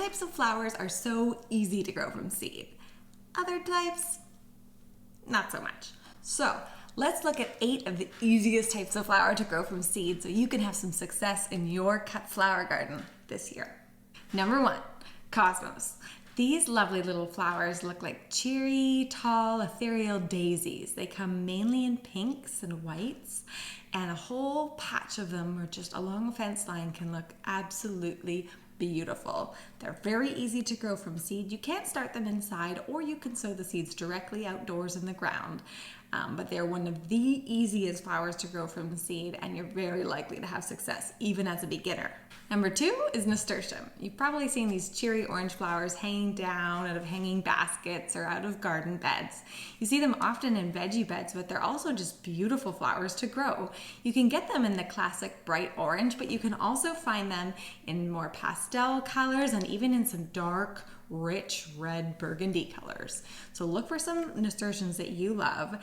types of flowers are so easy to grow from seed. Other types, not so much. So let's look at 8 of the easiest types of flower to grow from seed so you can have some success in your cut flower garden this year. Number 1, cosmos. These lovely little flowers look like cheery, tall, ethereal daisies. They come mainly in pinks and whites, and a whole patch of them, or just along a fence line, can look absolutely beautiful. They're very easy to grow from seed. You can't start them inside, or you can sow the seeds directly outdoors in the ground. But they're one of the easiest flowers to grow from seed, and you're very likely to have success even as a beginner. Number 2 is Nasturtium. You've probably seen these cheery orange flowers hanging down out of hanging baskets or out of garden beds. You see them often in veggie beds, but they're also just beautiful flowers to grow. You can get them in the classic bright orange, but you can also find them in more pastel colors and even in some dark, rich red burgundy colors. So look for some nasturtiums that you love.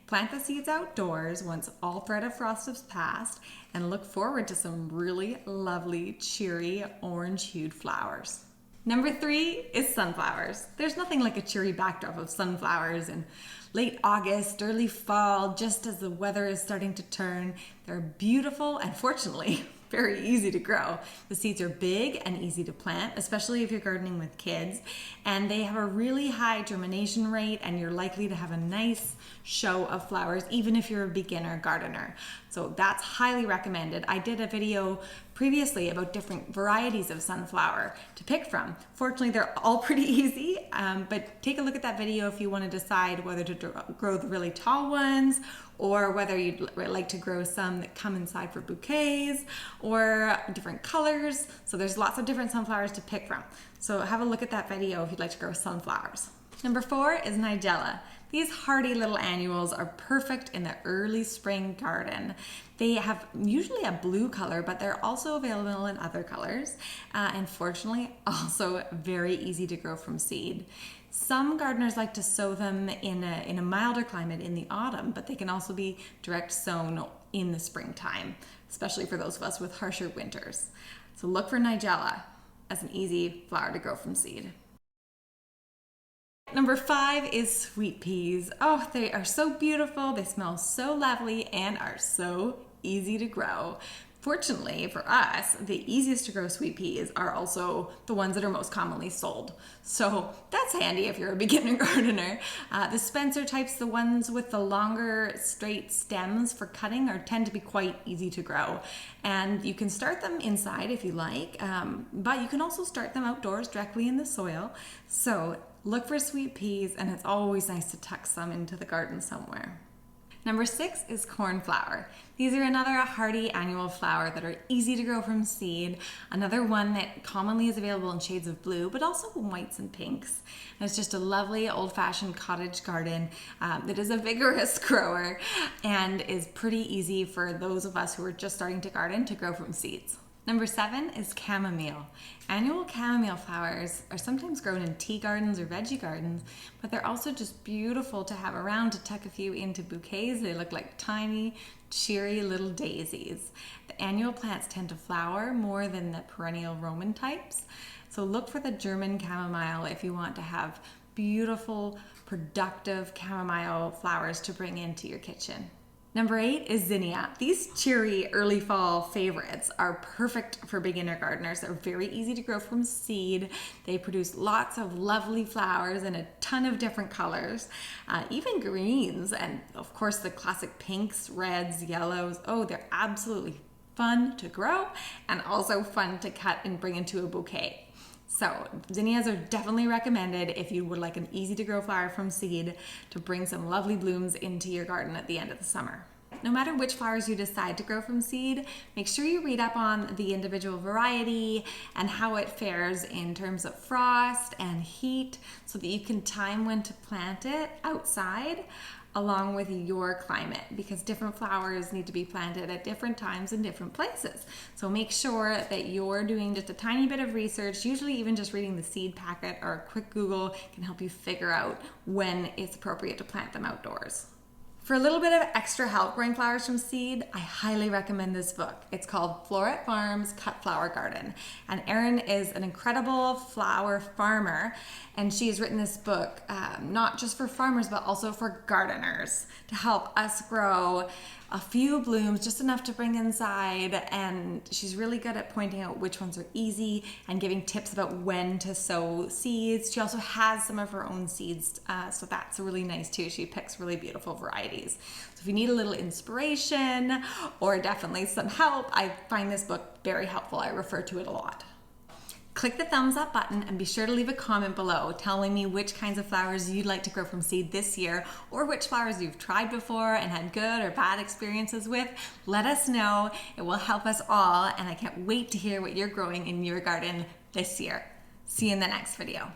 Plant the seeds outdoors once all threat of frost has passed, and look forward to some really lovely, cheery, orange-hued flowers. Number 3 is sunflowers. There's nothing like a cheery backdrop of sunflowers in late August, early fall, just as the weather is starting to turn. They're beautiful and, fortunately, very easy to grow. The seeds are big and easy to plant, especially if you're gardening with kids, and they have a really high germination rate, and you're likely to have a nice show of flowers even if you're a beginner gardener. So that's highly recommended. I did a video previously about different varieties of sunflower to pick from. Fortunately, they're all pretty easy, but take a look at that video if you want to decide whether to grow the really tall ones, or whether you'd like to grow some that come inside for bouquets, or different colors. So there's lots of different sunflowers to pick from. So have a look at that video if you'd like to grow sunflowers. Number 4 is Nigella. These hardy little annuals are perfect in the early spring garden. They have usually a blue color, but they're also available in other colors, and fortunately also very easy to grow from seed. Some gardeners like to sow them in a milder climate in the autumn, but they can also be direct sown in the springtime, especially for those of us with harsher winters. So look for Nigella as an easy flower to grow from seed. Number 5 is sweet peas. Oh, they are so beautiful, they smell so lovely, and are so easy to grow. Fortunately for us, the easiest to grow sweet peas are also the ones that are most commonly sold. So that's handy if you're a beginner gardener. The Spencer types, the ones with the longer straight stems for cutting, tend to be quite easy to grow. And you can start them inside if you like, but you can also start them outdoors directly in the soil. So look for sweet peas, and it's always nice to tuck some into the garden somewhere. Number 6 is cornflower. These are another hardy annual flower that are easy to grow from seed. Another one that commonly is available in shades of blue, but also in whites and pinks. And it's just a lovely old-fashioned cottage garden that is a vigorous grower and is pretty easy for those of us who are just starting to garden to grow from seeds. Number 7 is chamomile. Annual chamomile flowers are sometimes grown in tea gardens or veggie gardens, but they're also just beautiful to have around to tuck a few into bouquets. They look like tiny, cheery little daisies. The annual plants tend to flower more than the perennial Roman types, so look for the German chamomile if you want to have beautiful, productive chamomile flowers to bring into your kitchen. Number 8 is Zinnia. These cheery early fall favorites are perfect for beginner gardeners. They're very easy to grow from seed. They produce lots of lovely flowers in a ton of different colors, even greens, and of course the classic pinks, reds, yellows. Oh, they're absolutely fun to grow and also fun to cut and bring into a bouquet. So zinnias are definitely recommended if you would like an easy to grow flower from seed to bring some lovely blooms into your garden at the end of the summer. No matter which flowers you decide to grow from seed, make sure you read up on the individual variety and how it fares in terms of frost and heat so that you can time when to plant it outside along with your climate, because different flowers need to be planted at different times in different places. So make sure that you're doing just a tiny bit of research. Usually even just reading the seed packet or a quick Google can help you figure out when it's appropriate to plant them outdoors. For a little bit of extra help growing flowers from seed, I highly recommend this book. It's called Floret Farm's Cut Flower Garden. And Erin is an incredible flower farmer, and she has written this book not just for farmers, but also for gardeners to help us grow a few blooms, just enough to bring inside. And she's really good at pointing out which ones are easy and giving tips about when to sow seeds. She also has some of her own seeds, so that's really nice too. She picks really beautiful varieties. So if you need a little inspiration or definitely some help, I find this book very helpful. I refer to it a lot. Click the thumbs up button and be sure to leave a comment below telling me which kinds of flowers you'd like to grow from seed this year, or which flowers you've tried before and had good or bad experiences with. Let us know. It will help us all, and I can't wait to hear what you're growing in your garden this year. See you in the next video.